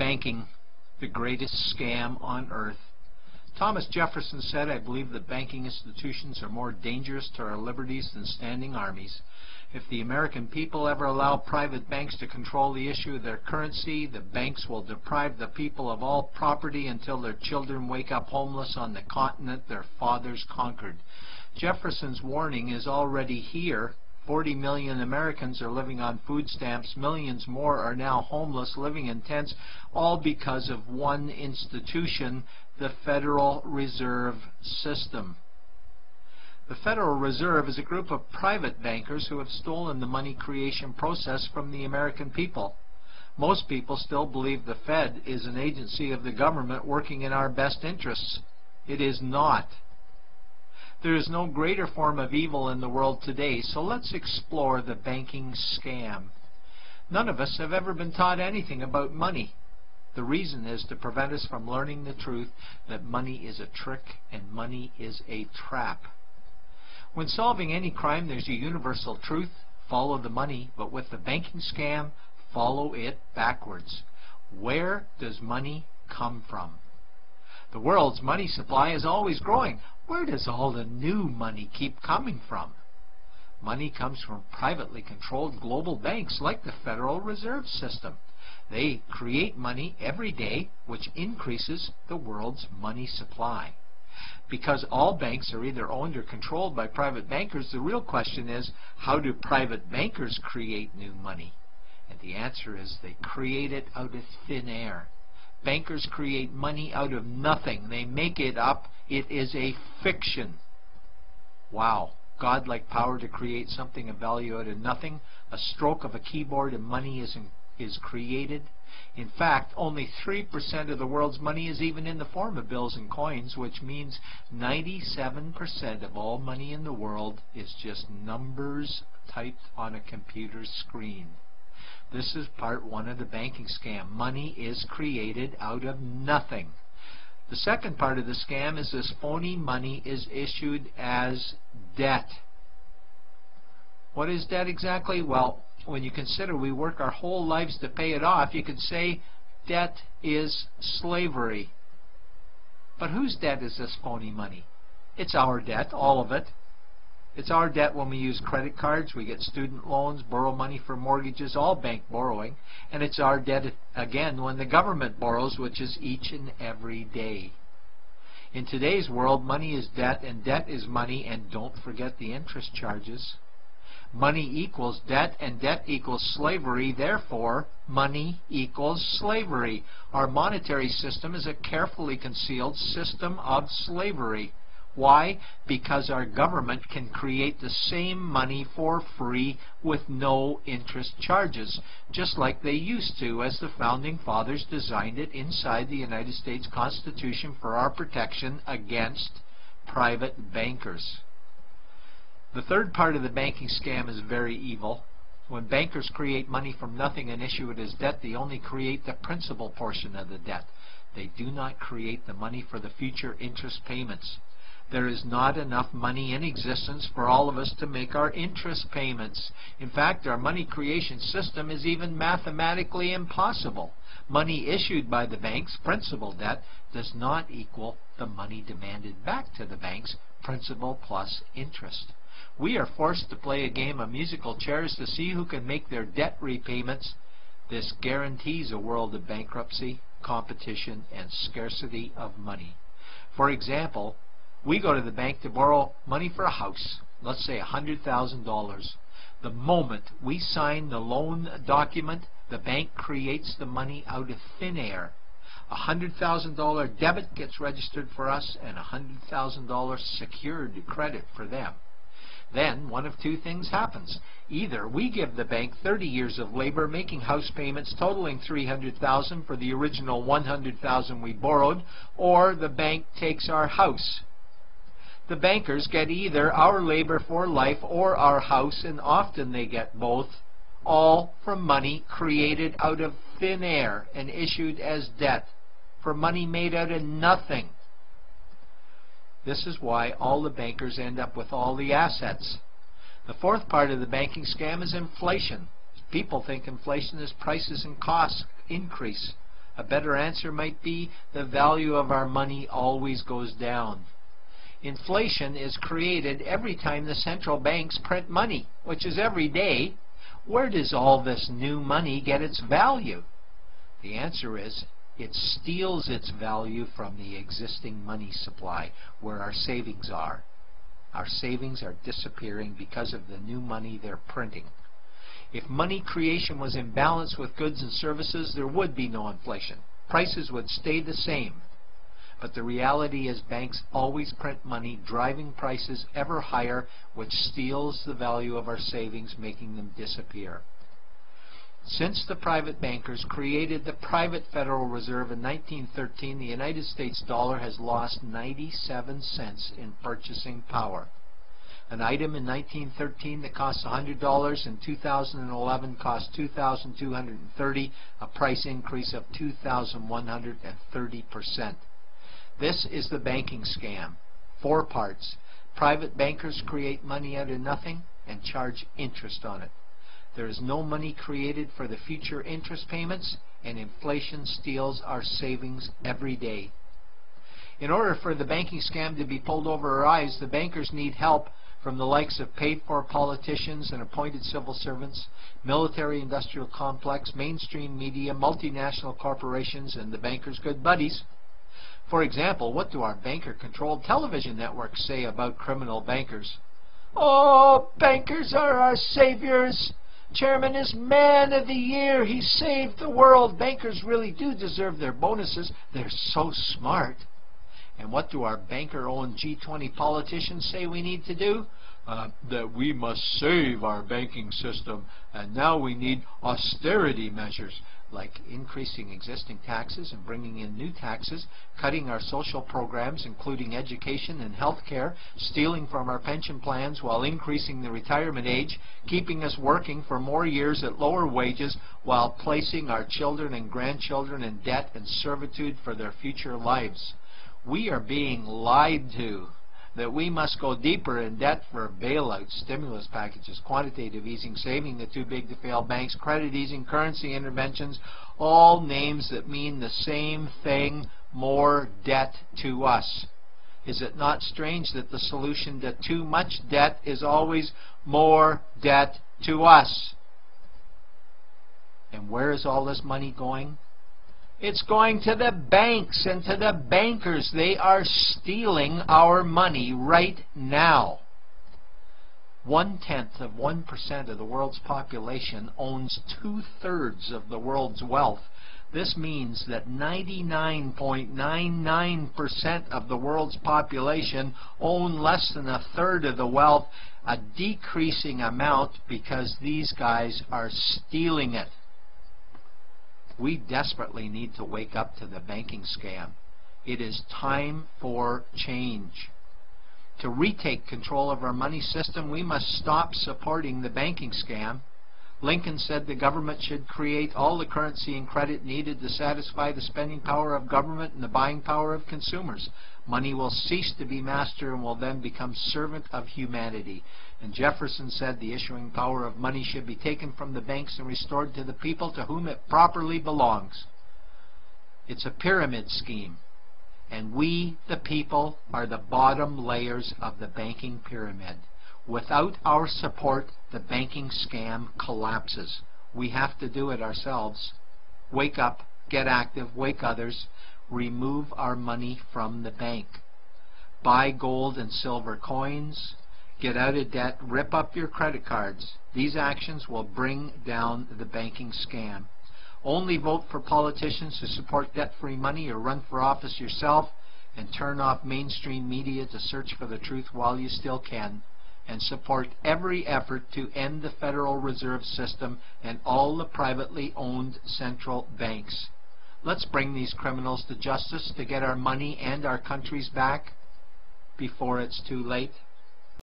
Banking, the greatest scam on earth. Thomas Jefferson said, "I believe that banking institutions are more dangerous to our liberties than standing armies. If the American people ever allow private banks to control the issue of their currency, the banks will deprive the people of all property until their children wake up homeless on the continent their fathers conquered." Jefferson's warning is already here. 40 million Americans are living on food stamps. Millions more are now homeless, living in tents, all because of one institution, the Federal Reserve System. The Federal Reserve is a group of private bankers who have stolen the money creation process from the American people. Most people still believe the Fed is an agency of the government working in our best interests. It is not. There is no greater form of evil in the world today, so let's explore the banking scam. None of us have ever been taught anything about money. The reason is to prevent us from learning the truth that money is a trick and money is a trap. When solving any crime, there's a universal truth: follow the money, but with the banking scam, follow it backwards. Where does money come from? The world's money supply is always growing. Where does all the new money keep coming from? Money comes from privately controlled global banks like the Federal Reserve System. They create money every day, which increases the world's money supply. Because all banks are either owned or controlled by private bankers, the real question is, how do private bankers create new money? And the answer is they create it out of thin air. Bankers create money out of nothing. They make it up. It is a fiction. Wow. Godlike power to create something of value out of nothing. A stroke of a keyboard and money is created. In fact, only 3% of the world's money is even in the form of bills and coins, which means 97% of all money in the world is just numbers typed on a computer screen. This is part one of the banking scam. Money is created out of nothing. The second part of the scam is this phony money is issued as debt. What is debt exactly? Well, when you consider we work our whole lives to pay it off, you could say debt is slavery. But whose debt is this phony money? It's our debt, all of it. It's our debt when we use credit cards, we get student loans, borrow money for mortgages, all bank borrowing. And it's our debt again when the government borrows, which is each and every day. In today's world, money is debt and debt is money, and don't forget the interest charges. Money equals debt and debt equals slavery, therefore money equals slavery. Our monetary system is a carefully concealed system of slavery. Why? Because our government can create the same money for free with no interest charges, just like they used to, as the Founding Fathers designed it inside the United States Constitution for our protection against private bankers. The third part of the banking scam is very evil. When bankers create money from nothing and issue it as debt, they only create the principal portion of the debt. They do not create the money for the future interest payments. There is not enough money in existence for all of us to make our interest payments. In fact, our money creation system is even mathematically impossible. Money issued by the banks, principal debt, does not equal the money demanded back to the banks, principal plus interest. We are forced to play a game of musical chairs to see who can make their debt repayments. This guarantees a world of bankruptcy, competition, and scarcity of money. For example, we go to the bank to borrow money for a house, let's say $100,000. The moment we sign the loan document, the bank creates the money out of thin air. A $100,000 debit gets registered for us and a $100,000 secured credit for them. Then one of two things happens. Either we give the bank 30 years of labor making house payments totaling $300,000 for the original $100,000 we borrowed, or the bank takes our house. The bankers get either our labor for life or our house, and often they get both, all from money created out of thin air and issued as debt, for money made out of nothing. This is why all the bankers end up with all the assets. The fourth part of the banking scam is inflation. People think inflation is prices and costs increase. A better answer might be the value of our money always goes down. Inflation is created every time the central banks print money, which is every day. Where does all this new money get its value? The answer is it steals its value from the existing money supply, where our savings are. Our savings are disappearing because of the new money they're printing. If money creation was in balance with goods and services, there would be no inflation. Prices would stay the same. But the reality is banks always print money, driving prices ever higher, which steals the value of our savings, making them disappear. Since the private bankers created the private Federal Reserve in 1913, the United States dollar has lost 97 cents in purchasing power. An item in 1913 that cost $100 in 2011 cost $2,230, a price increase of 2,130%. This is the banking scam. 4 parts. Private bankers create money out of nothing and charge interest on it. There is no money created for the future interest payments, and inflation steals our savings every day. In order for the banking scam to be pulled over our eyes, the bankers need help from the likes of paid-for politicians and appointed civil servants, military-industrial complex, mainstream media, multinational corporations, and the bankers' good buddies. For example, what do our banker-controlled television networks say about criminal bankers? Oh, bankers are our saviors. Chairman is man of the year. He saved the world. Bankers really do deserve their bonuses. They're so smart. And what do our banker-owned G20 politicians say we need to do? That we must save our banking system, and now we need austerity measures, like increasing existing taxes and bringing in new taxes, cutting our social programs, including education and health care, stealing from our pension plans while increasing the retirement age, keeping us working for more years at lower wages while placing our children and grandchildren in debt and servitude for their future lives. We are being lied to that we must go deeper in debt for bailouts, stimulus packages, quantitative easing, saving the too big to fail banks, credit easing, currency interventions, all names that mean the same thing, more debt to us. Is it not strange that the solution to too much debt is always more debt to us? And where is all this money going? It's going to the banks and to the bankers. They are stealing our money right now. 0.1% of the world's population owns 2/3 of the world's wealth. This means that 99.99% of the world's population own less than 1/3 of the wealth, a decreasing amount because these guys are stealing it. We desperately need to wake up to the banking scam. It is time for change. To retake control of our money system, we must stop supporting the banking scam. Lincoln said the government should create all the currency and credit needed to satisfy the spending power of government and the buying power of consumers. Money will cease to be master and will then become servant of humanity. And Jefferson said the issuing power of money should be taken from the banks and restored to the people to whom it properly belongs. It's a pyramid scheme, and we, the people, are the bottom layers of the banking pyramid. Without our support, the banking scam collapses. We have to do it ourselves. Wake up, get active, wake others, remove our money from the bank. Buy gold and silver coins, get out of debt, rip up your credit cards. These actions will bring down the banking scam. Only vote for politicians who support debt-free money, or run for office yourself, and turn off mainstream media to search for the truth while you still can. And support every effort to end the Federal Reserve System and all the privately owned central banks. Let's bring these criminals to justice to get our money and our countries back before it's too late.